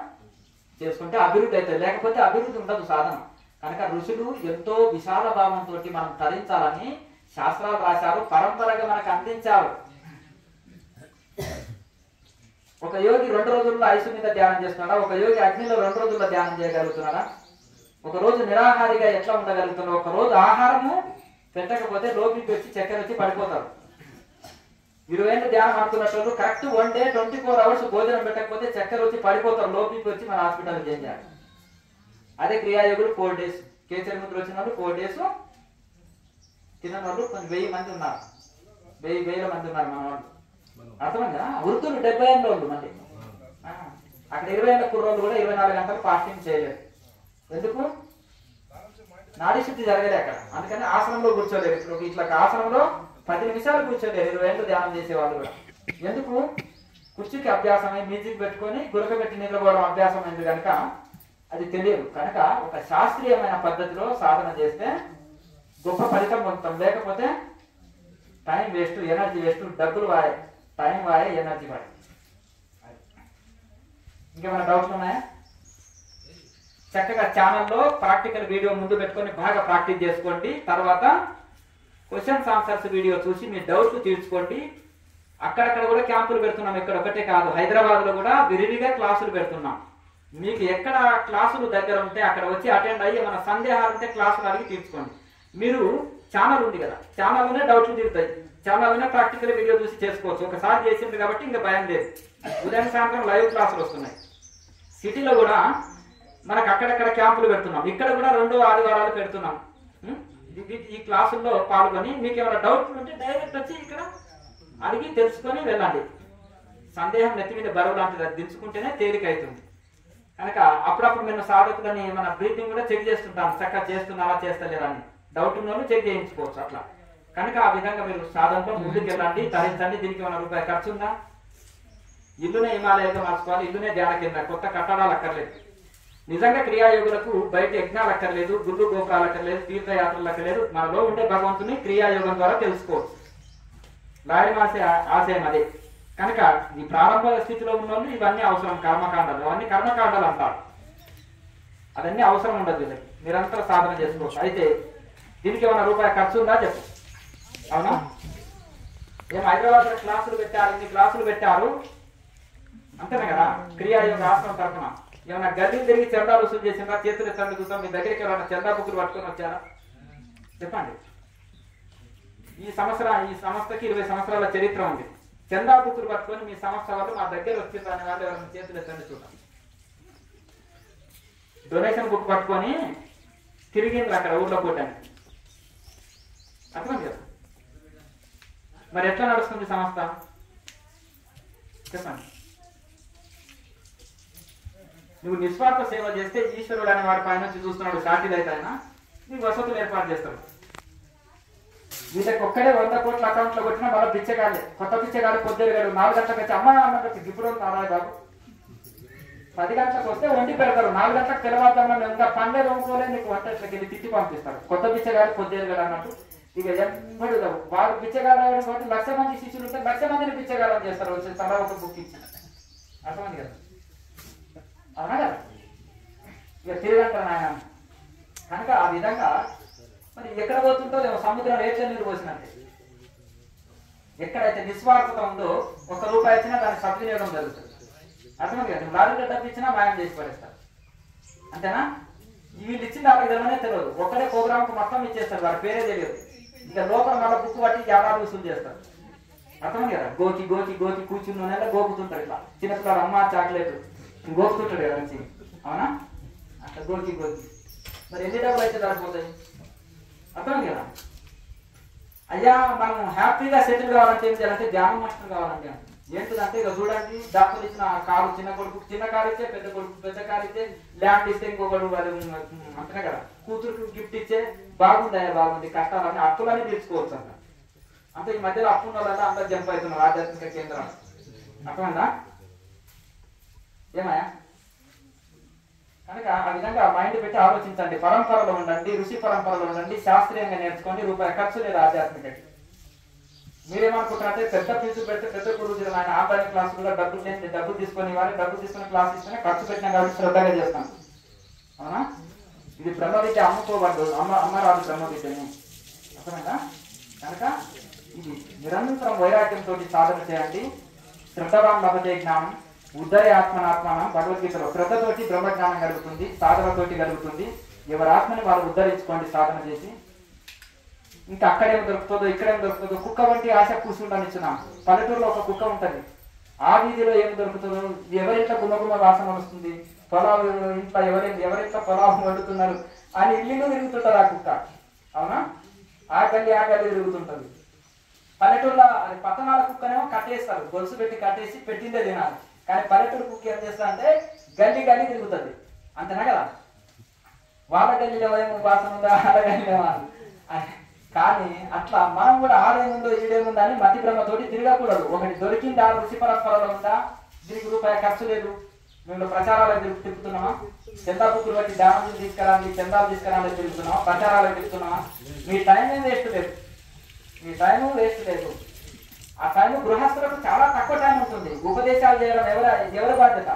చేసుకుంటే అభివృద్ధి అయితే, లేకపోతే అభివృద్ధి ఉండదు సాధన. కనుక ఋషులు ఎంతో విశాల భావంతో మనం తరించాలని శాస్త్రాలు రాశారు, పరంపరగా మనకు అందించారు. ఒక యోగి 2 రోజుల్లో ఐసు మీద ధ్యానం చేస్తున్నాడా? ఒక యోగి అగ్నిలో 2 రోజుల్లో ధ్యానం చేయగలుగుతున్నాడా? ఒక రోజు నిరాహారిగా ఎట్లా ఉండగలుగుతున్నాడు? ఒక రోజు ఆహారము పెట్టకపోతే లోపలికి వచ్చి చక్కెర వచ్చి పడిపోతారు. 20 ఏళ్ళు ధ్యానం అనుకున్నట్లు కరెక్ట్ 1 డే 24 అవర్స్ భోజనం పెట్టకపోతే చక్కెర వచ్చి పడిపోతారు, లోపలికి వచ్చి మన హాస్పిటల్ చేయాలి. అదే క్రియాయోగులు 4 days, కేసరి ముద్ర వచ్చిన వాళ్ళు 4 days తినని వాళ్ళు కొంచెం 1000 మంది ఉన్నారు, 1000 మంది ఉన్నారు మన వాళ్ళు. అర్థమైందా? వృత్తులు 70 ఏళ్ళ వాళ్ళు మళ్ళీ అక్కడ 20 ఏళ్ళ కుర్రోళ్ళు కూడా 24 గంటలు ఫాస్టింగ్ చేయలేదు. ఎందుకు? నాడీ శుద్ధి జరగలే అక్కడ. అందుకని ఆసనంలో కూర్చోలేదు. ఇప్పుడు ఇట్లా ఆసనంలో 10 నిమిషాలు కూర్చోలేదు 20 ఏళ్ళు ధ్యానం చేసేవాళ్ళు కూడా. ఎందుకు? కుర్చీకి అభ్యాసమై మ్యూజిక్ పెట్టుకొని గురకబెట్టి నిద్రపోవడం అభ్యాసం అయింది కనుక అది తెలియదు. కనుక ఒక శాస్త్రీయమైన పద్ధతిలో సాధన చేస్తే గొప్ప ఫలితం పొందుతాం. లేకపోతే టైం వేస్ట్, ఎనర్జీ వేస్ట్, డబ్బులు వాయే, టైం వాయే, ఎనర్జీ వాయే. ఇంకేమైనా డౌట్లు ఉన్నాయా? చక్కగా ఛానల్లో ప్రాక్టికల్ వీడియో ముందు పెట్టుకొని బాగా ప్రాక్టీస్ చేసుకోండి. తర్వాత క్వశ్చన్స్ ఆన్సర్స్ వీడియో చూసి మీ డౌట్లు తీర్చుకోండి. అక్కడక్కడ కూడా క్యాంపులు పెడుతున్నాం, ఇక్కడ ఒకటే కాదు, హైదరాబాద్లో కూడా విరివిగా క్లాసులు పెడుతున్నాం. మీకు ఎక్కడ క్లాసులు దగ్గర ఉంటే అక్కడ వచ్చి అటెండ్ అయ్యి మన సందేహాలు ఉంటే క్లాసులు అడిగి తీర్చుకోండి. మీరు ఛానల్ ఉంది కదా, ఛానల్లోనే డౌట్లు తీరుతాయి, ఛానల్లోనే ప్రాక్టికల్ వీడియో చూసి చేసుకోవచ్చు. ఒకసారి చేసింది కాబట్టి ఇంకా భయం లేదు. ఉదయం సాయంత్రం లైవ్ క్లాసులు వస్తున్నాయి. సిటీలో కూడా మనకు అక్కడక్కడ క్యాంపులు పెడుతున్నాం, ఇక్కడ కూడా 2 ఆదివారాలు పెడుతున్నాం. ఈ క్లాసుల్లో పాల్గొని మీకు ఏమైనా డౌట్లు ఉంటే డైరెక్ట్ వచ్చి ఇక్కడ అడిగి తెలుసుకొని వెళ్ళండి. సందేహం నెత్తి మీద బరువు లాంటిది, అది దించుకుంటేనే తేలిక అవుతుంది. కనుక అప్పుడప్పుడు మేము సాధకులని మన బ్రీతింగ్ కూడా చెక్ చేస్తుంటాం, చక్కగా చేస్తున్నావా చేస్తలేరా అని. డౌట్ ఉన్న వాళ్ళు చెక్ చేయించుకోవచ్చు అట్లా. కనుక ఆ విధంగా మీరు సాధనలో ముందుకు వెళ్ళండి, తరించండి. దీనికి ఏమైనా రూపాయి ఖర్చు ఉందా? ఇల్లునే హిమాలయంగా మార్చుకోవాలి, ఇల్లునే ధ్యాన కేంద్రం, కొత్త కట్టడాలు అక్కర్లేదు. నిజంగా క్రియాయోగులకు బయట యజ్ఞాలు అక్కర్లేదు, గుళ్ళు గోపురాలు అక్కర్లేదు, తీర్థయాత్రలు అక్కర్లేదు. మనలో ఉండే భగవంతుని క్రియాయోగం ద్వారా తెలుసుకోవచ్చు. లారీ మాసే ఆశయం అదే. కనుక ఈ ప్రారంభ స్థితిలో ఉన్న వాళ్ళు ఇవన్నీ అవసరం, కర్మకాండాలు, అవన్నీ కర్మకాండాలు అంటారు. అవన్నీ అవసరం ఉండదు వీళ్ళకి, నిరంతర సాధన చేసుకోవచ్చు. అయితే దీనికి ఏమైనా రూపాయి ఖర్చు ఉందా చెప్పు. అవునా? ఏం హైదరాబాద్ లో క్లాసులు పెట్టారు, ఇన్ని క్లాసులు పెట్టారు అంతేనే కదా. క్రియాయోగ ఆశ్రమం తరఫున ఏమైనా గల్లీలు తిరిగి చందా వసూలు చేసిందా? చేతులు ఎత్తండి చూద్దాం. మీ దగ్గరికి ఏమైనా చందా బుక్కులు పట్టుకొని వచ్చారా? చెప్పండి. ఈ సంస్థకి 20 సంవత్సరాల చరిత్ర ఉంది. చందా బుక్కులు పట్టుకొని మీ సంస్థ వాళ్ళు మా దగ్గర వచ్చింది అనే వాళ్ళు ఎవరైనా చేతులు ఎత్తండి చూద్దాం. డొనేషన్ బుక్ పట్టుకొని తిరిగింది అక్కడ ఊర్లో పోటానికి. అర్థమైంది కదా? మరి ఎట్లా నడుస్తుంది సంస్థ చెప్పండి. నువ్వు నిస్వార్థ సేవ చేస్తే ఈశ్వరుడు అనే వాడి పైన నుంచి చూస్తున్నాడు, సాటిలైతే ఆయన నీకు వసతులు ఏర్పాటు చేస్తాడు. వీళ్ళకి ఒక్కడే 100 కోట్ల అకౌంట్లో కొట్టినా మళ్ళీ పిచ్చగాలి, కొత్త పిచ్చగాడు పొద్దుగాడు 4 గంటలకు వచ్చి అమ్మ అన్నట్టు ఇప్పుడు నారాయణ బాబు 10 గంటలకు వస్తే వండి పెడతారు. 4 గంటలకు తెలవారుతామని ఇంకా పండే రోముకోలే నీకు వంట ఇట్లకి వెళ్ళి తిట్టి పంపిస్తారు. కొత్త పిచ్చగాడు పొద్దుగాడు అన్నట్టు. ఇక ఎప్పుడు వాడు పిచ్చగాడు కాబట్టి 1,00,000 మంది శిష్యులు ఉంటే 1,00,000 మందిని పిచ్చగాడని చేస్తారు. వచ్చి తల ఒక బుక్ ఇచ్చి అర్థమైంది కదా. అవునా కదా? ఇక తిరగంటారు ఆయన. కనుక ఆ విధంగా మరి ఎక్కడ పోతుంటో సముద్రం రేట్ల నీరు పోసినట్టే. ఎక్కడైతే నిస్వార్థత ఉందో 1 రూపాయి ఇచ్చినా దానికి సద్వినియోగం జరుగుతుంది. అర్థమైంది కదా. లారీలో డబ్బు ఇచ్చినా మాయం చేసి పడేస్తారు. అంతేనా? వీళ్ళు ఇచ్చిన వాళ్ళకి తెలియనే తెలియదు. ఒక్కడే ప్రోగ్రామ్కి మొత్తం ఇచ్చేస్తారు, వాడి పేరే తెలియదు. ఇక లోపల మళ్ళీ బుక్ పట్టి 50 వసూలు చేస్తారు. అర్థమైంది కదా. గోకి గోకి గోకి కూర్చున్న గోకుతుంటారు. ఇట్లా చిన్నపిల్లలు అమ్మ చాక్లెట్ గోకుతుంటాడు కదా మంచి. అవునా? అట్లా గోకి గోకి మరి ఎన్ని డబ్బులు అయితే సరిపోతాయి? అర్థమైంది కదా. అయ్యా మనం హ్యాపీగా సెటిల్ కావాలంటే ఏం చేయాలంటే ధ్యానం మాస్టర్ కావాలంటే ఏంటిదంటే ఇక చూడండి, డాక్టర్ ఇచ్చిన కారు చిన్న కొడుకు చిన్న కారు ఇచ్చే, పెద్ద కొడుకు పెద్ద కారు ఇచ్చే, ల్యాండ్ ఇస్తే ఇంకొకడు వాళ్ళు అంతనే కదా, కూతురుకు గిఫ్ట్ ఇచ్చే, బాగుందయ్యా బాగుంది, కష్టాలని అప్పులని తీర్చుకోవచ్చు అంట. అంటే ఈ మధ్యలో అప్పున్న వాళ్ళంతా అందరు జంప్ అవుతున్నారు ఆధ్యాత్మిక కేంద్రాలు. అర్థమైందా? ఏమయ్యా? కనుక ఆ విధంగా మైండ్ పెట్టి ఆలోచించండి. పరంపరలో ఉండండి, ఋషి పరంపరలో ఉండండి, శాస్త్రీయంగా నేర్చుకోండి. రూపాయి ఖర్చు లేదు ఆధ్యాత్మికకి. మీరేమనుకుంటారంటే పెద్ద ఫీజులు పెడితే పెద్ద గురువు ఆయన ఆన్లైన్ క్లాస్ కూడా డబ్బులు తీసుకొని ఇవ్వాలి, డబ్బులు తీసుకుని క్లాస్ ఇస్తేనే ఖర్చు పెట్టినా కాబట్టి శ్రద్ధగా చేస్తాను. అవునా? ఇది బ్రహ్మవిద్య అమ్ముకోవద్దు, అమ్మరాదు బ్రహ్మవిద్యని. అర్థమైందా? కనుక ఇది నిరంతరం వైరాగ్యంతో సాధన చేయండి. శ్రద్ధవాన్ లభతే జ్ఞానం, ఉద్ధరి ఆత్మనాత్మానం భగవద్గీతలో శ్రద్ధతోటి బ్రహ్మజ్ఞానం కలుగుతుంది, సాధనతోటి కలుగుతుంది. ఎవరి ఆత్మని వాళ్ళు ఉద్ధరించుకోండి సాధన చేసి. ఇంకా అక్కడేం దొరుకుతుందో ఇక్కడేం దొరుకుతుందో, కుక్క వంటి ఆశ కూర్చుంటానిచ్చిన పల్లెటూరులో ఒక కుక్క ఉంటుంది. ఆ వీధిలో ఏం దొరుకుతుందో, ఎవరింట్లో గుమ్మగుమ్మ వాసన వస్తుంది, పొలాలు ఇంట్లో ఎవరింట్లో పొలాలు వండుతున్నారు అని ఇల్లు తిరుగుతుంటారు ఆ కుక్క. అవునా? ఆ గల్లి తిరుగుతుంటది. పల్లెటూరులో అది పట్టణాల కుక్కనేమో కట్టేస్తారు, గొలుసు పెట్టి కట్టేసి పెట్టిందే తినాలి. కానీ పల్లెటూరు కుక్క ఏం చేస్తా అంటే గల్లి తిరుగుతుంది. అంతేనా కదా? వాళ్ళ గల్లీలో ఏమో వాసన ఉందా, వాళ్ళ గల్లీలో కానీ అట్లా మనం కూడా ఆడేముందో ఈడేముందో అని మతి భ్రమతోటి తిరగకూడదు. ఒకటి దొరికింది ఆ రుచి పరంపరలో ఉందా, దీనికి రూపాయి ఖర్చు లేదు, మేము ప్రచారాలకు తిరుగుతున్నామా, చందా బుక్కులు బట్టి డామేజ్ తీసుకురాలి, చందాలు తీసుకురాలని తిరుగుతున్నామా, ప్రచారాలకు తిరుగుతున్నామా? మీ టైం ఏం వేస్ట్ లేదు, మీ టైం వేస్ట్ లేదు. ఆ టైం గృహస్థులకు చాలా తక్కువ టైం ఉంటుంది. ఉపదేశాలు చేయడం ఎవరి బాధ్యత?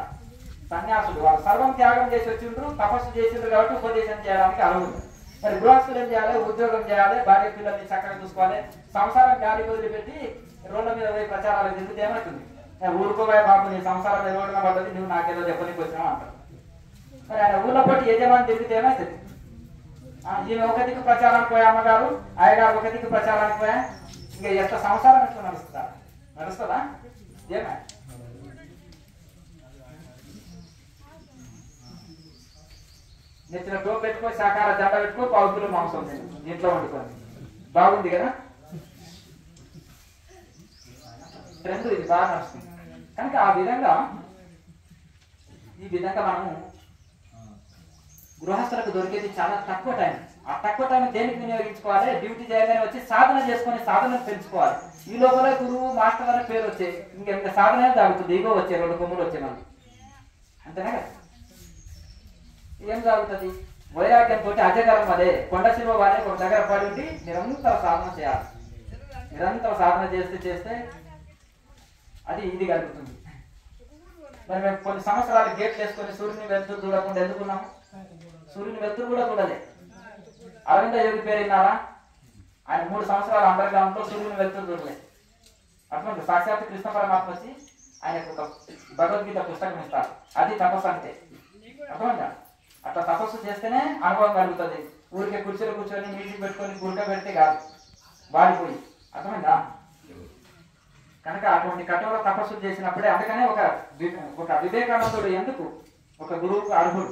సన్యాసులు. వాళ్ళు సర్వం త్యాగం చేసి వచ్చిండ్రు, తపస్సు చేసిండ్రు కాబట్టి ఉపదేశం చేయడానికి అర్హులు. మరి గృహస్థులు ఏం చేయాలి? ఉద్యోగం చేయాలి, భార్య పిల్లల్ని చక్కగా చూసుకోవాలి. సంసారం గాలి వదిలిపెట్టి రోడ్ల మీద పోయి ప్రచారాలు తిరిగితే ఏమవుతుంది? ఊరుకోబోయే బాబు, నీ సంసారం ఎదుగుతున్న పద్ధతి నువ్వు నాకేదో చెప్పనికి వచ్చినావు అంటారు. మరి ఆయన ఊళ్ళో పట్టి యజమాని తిరిగితే ఏమవుతుంది? ఈమె ఒక దిక్కు ప్రచారానికి పోయా, అమ్మగారు అయ్యగారు ఒక దిక్కు ప్రచారానికి పోయా, ఇంకా ఎంత సంసారం ఎట్లా నడుస్తుందా? ఏమే నెచ్చిన టోపు పెట్టుకో, శాకార జంట పెట్టుకో, 1 కిలో మాంసం ఇంట్లో వండుకొని బాగుంది కదా? ట్రెండ్ ఇది బాగా నడుస్తుంది. కనుక ఈ విధంగా మనము గృహస్థులకు దొరికేది చాలా తక్కువ టైం. ఆ తక్కువ టైం దేనికి వినియోగించుకోవాలి? డ్యూటీ చేయగానే వచ్చి సాధన చేసుకొని సాధన పెంచుకోవాలి. ఈ లోపల గురువు మాస్టర్ అనే పేరు వచ్చే ఇంకా సాధన తాగుతుంది, ఇగో వచ్చే 2 కొమ్ములు వచ్చే మనకి. అంతేనా కదా? ఏం జరుగుతుంది? వైరాగ్యంతో అజగరం అదే కొండ శివ వారే ఒక దగ్గర పడి ఉండి నిరంతర సాధన చేయాలి. నిరంతర సాధన చేస్తే అది ఇది కలుగుతుంది. మరి మేము కొన్ని సంవత్సరాలు గేట్లు వేసుకొని సూర్యుని వెళ్తురు చూడకుండా ఎందుకున్నాము? సూర్యుని వెళ్తురు కూడా చూడలే. అరవింద యోగి పేరు విన్నారా? ఆయన 3 సంవత్సరాలు అండర్గ్రౌండ్ లో సూర్యుని వెళ్తురు చూడలే. అటువంటి సాక్షాత్ కృష్ణ పరమాత్మ వచ్చి ఆయనకు ఒక భగవద్గీత పుస్తకం ఇస్తారు. అది తపస్సు అంటే. అర్థమైందా? అట్లా తపస్సు చేస్తేనే అనుభవం కలుగుతుంది. ఊరికే కుర్చీలో కూర్చొని మీటింగ్ పెట్టుకొని గుంట పెడితే కాదు, వాడిపోయి. అర్థమైందా? కనుక అటువంటి కఠోర తపస్సు చేసినప్పుడే. అందుకనే ఒక వివేకానందుడు ఎందుకు ఒక గురువుకు అర్హుడు.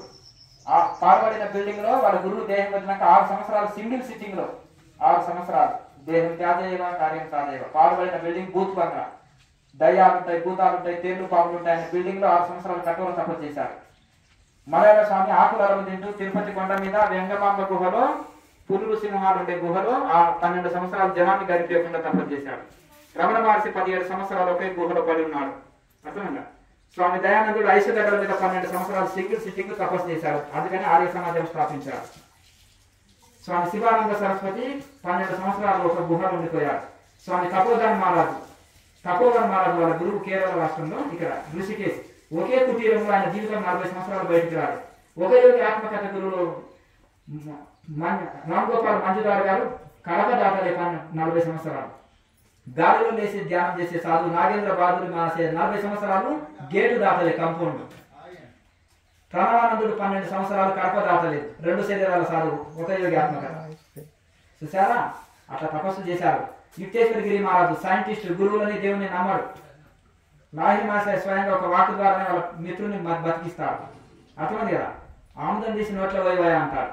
ఆ పాల్పడిన బిల్డింగ్ లో వాళ్ళ గురువు దేహం వచ్చినాక 6 సంవత్సరాలు సింగిల్ సిట్టింగ్ లో 6 సంవత్సరాలు దేహం త్యాజేవ కార్యం సాధేవ. పాల్పడిన బిల్డింగ్ భూత్ బంగ్లా, దయ్యాలుంటాయి, భూతాలుంటాయి, తేళ్లు పాములు ఉంటాయి అనే బిల్డింగ్ లో 6 సంవత్సరాలు కఠోర తపస్సు చేశారు. మలయాళ స్వామి ఆకులరలు తింటూ తిరుపతి కొండ మీద వెంగమాంబ గుహలో, పులులు సింహాలు ఉండే గుహలో 12 సంవత్సరాలు జనాన్ని గడిపేయకుండా తపస్సు చేశాడు. రమణ మహర్షి 17 సంవత్సరాలు ఒకే గుహలో పడి ఉన్నాడు. అర్థమైందా? స్వామి దయానందుడు ఐశ్వర్యగల మీద 12 సంవత్సరాలు సింగిల్ సిట్టింగ్ తపస్సు చేశారు. అందుకని ఆర్య సమాజం స్థాపించారు. స్వామి శివానంద సరస్వతి 12 సంవత్సరాలు ఒక గుహలో ఉండిపోయారు. స్వామి తపోధన్ మహారాజు వాళ్ళ గురువు కేరళ రాష్ట్రంలో ఇక్కడ ఋషికేశ్ ఒకే కుటీరంలో ఆయన జీవితం 40 సంవత్సరాలు బయటికి రాడు. ఒక యోగి ఆత్మకథ గురువులు రామ్ గోపాల్ మంజుదార్ గారు కడప దాటలే 40 సంవత్సరాలు. గాలిలో లేచి ధ్యానం చేసే సాధు నాగేంద్ర బహదూర్ 40 సంవత్సరాలు గేటు దాటలే కంపౌండ్. ప్రణవానందుడు 12 సంవత్సరాలు కడప దాటలేదు. 2 శరీరాల సాధువు ఒక యోగి ఆత్మకథ. చూసారా? అట్లా తపస్సు చేశారు. యుక్తేశ్వరగిరి మహారాజు సైంటిస్ట్, గురువులని దేవుని నమ్మడు. లాహిరి మాస్టర్ స్వయంగా ఒక వాక్ ద్వారానే వాళ్ళ మిత్రుని బతికిస్తాడు. అర్థమైంది కదా? ఆముదం తీసి నోట్లో పోయిపోయా అంటాడు.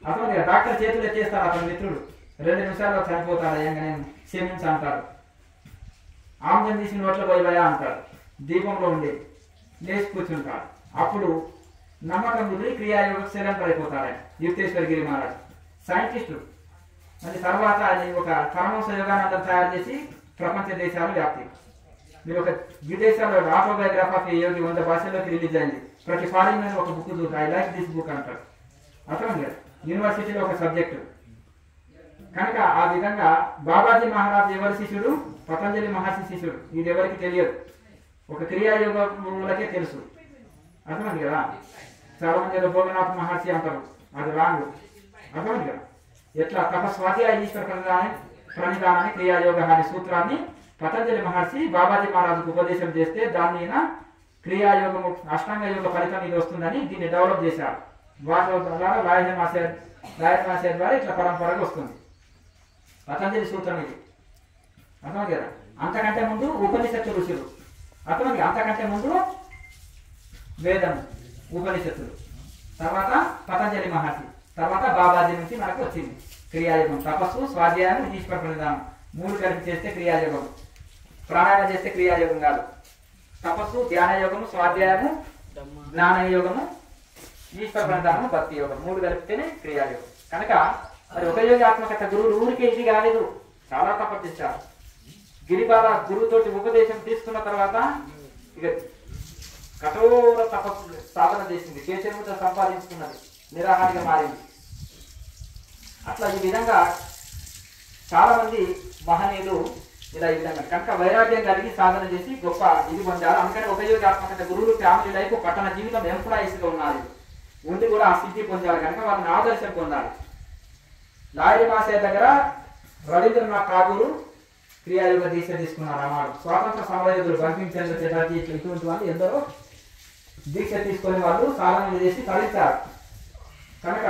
అర్థమైంది కదా? డాక్టర్ చేతులు ఎత్తేస్తాడు అతని మిత్రుడు, 2 నిమిషాల్లో చనిపోతాడు, నేను క్షమించ అంటాడు. ఆముదం తీసి నోట్లో పోయిపోయా అంటాడు. దీపంలో ఉండి లేచి కూర్చుంటాడు. అప్పుడు నమ్మకం కుదిరి క్రియాయోగ సిలిండర్ అయిపోతాడు ఆయన యుక్తేశ్వరగిరి మహారాజు సైంటిస్టు. మరి తర్వాత అది ఒక పరమహంస యోగానందం తయారు చేసి ప్రపంచ దేశాలు వ్యాప్తి. మీరు ఒక విదేశాల్లో ఆటోబయోగ్రఫీ ఆఫ్ యోగి 100 భాషల్లోకి రిలీజ్ అయింది. ప్రతి ఫారిన్ మీద ఒక బుక్ చూసి ఐ లైక్ దిస్ బుక్ అంటారు. అర్థం లేదు? యూనివర్సిటీలో ఒక సబ్జెక్టు. కనుక ఆ విధంగా బాబాజీ మహారాజ్ ఎవరి శిష్యుడు? పతంజలి మహర్షి శిష్యుడు. ఇది ఎవరికి తెలియదు, ఒక క్రియాయోగులకే తెలుసు. అర్థమైంది కదా? చాలా మంది భోగనాథ్ మహర్షి అంటారు, అది రాంగ్. అర్థమైంది కదా? ఎట్లా తపస్వాధ్యాయ ఈశ్వర ప్రణిధానాన్ని క్రియాయోగ అనే సూత్రాన్ని పతంజలి మహర్షి బాబాజీ మహారాజుకు ఉపదేశం చేస్తే దాన్ని క్రియాయోగము అష్టాంగ యోగ ఫలితం ఇది వస్తుందని దీన్ని డెవలప్ చేశారు. వాటి ద్వారా లాయర్ మాస్టర్ ద్వారా ఇట్లా పరంపరగా వస్తుంది. పతంజలి సూత్రం ఇది అర్థమైంది కదా. అంతకంటే ముందు ఉపనిషత్తు ఋషులు అర్థమైంది. అంతకంటే ముందు వేదం ఉపనిషత్తులు, తర్వాత పతంజలి మహర్షి, తర్వాత బాబాజీ నుంచి మనకు వచ్చింది క్రియాయోగం. తపస్సు, స్వాధ్యాయం, ఈశ్వర ప్రణిధానం 3 కలిపి చేస్తే క్రియాయోగం. ప్రాణాయామం చేస్తే క్రియాయోగం కాదు. తపస్సు, ధ్యాన యోగము, స్వాధ్యాయము, జ్ఞాన యోగము, ఈశ్వర ప్రణిధానము, భక్తి యోగం 3 కలిపితేనే క్రియాయోగం. కనుక మరి ఒక యోగాత్మకత గురువులు ఊరికే ఇది కాలేదు, చాలా తపస్సు చేశారు. గిరిబాల గురువుతోటి ఉపదేశం తీసుకున్న తర్వాత ఇక కఠోర తపస్సు సాధన చేసింది. కేశముతో సంపాదించుకున్నది, నిరాహారిగా మారింది. అట్లా ఈ విధంగా చాలా మంది మహనీయులు ఇలా ఈ విధంగా కనుక వైరాగ్యం కలిగి సాధన చేసి గొప్ప ఇది పొందారు. అందుకని ఉపయోగాత్మకత గురువులు ఫ్యామిలీ లైఫ్ పట్టణ జీవితం ఎంప్లాయీస్గా ఉన్నారు, ఉండి కూడా ఆ స్థితి పొందారు. కనుక వాళ్ళని ఆదర్శం పొందాలి. లాహిరి మాస్టర్ దగ్గర రవీంద్రనాథ్ ఠాగూర్ క్రియాయోగ దీక్ష తీసుకున్నారు అన్నాడు. స్వాతంత్ర సమరయోధులు బంకిం చంద్ర చటర్జీ ఇటువంటి వాళ్ళు ఎందరో దీక్ష తీసుకొని వాళ్ళు సాధన చేసి తరించారు. కనుక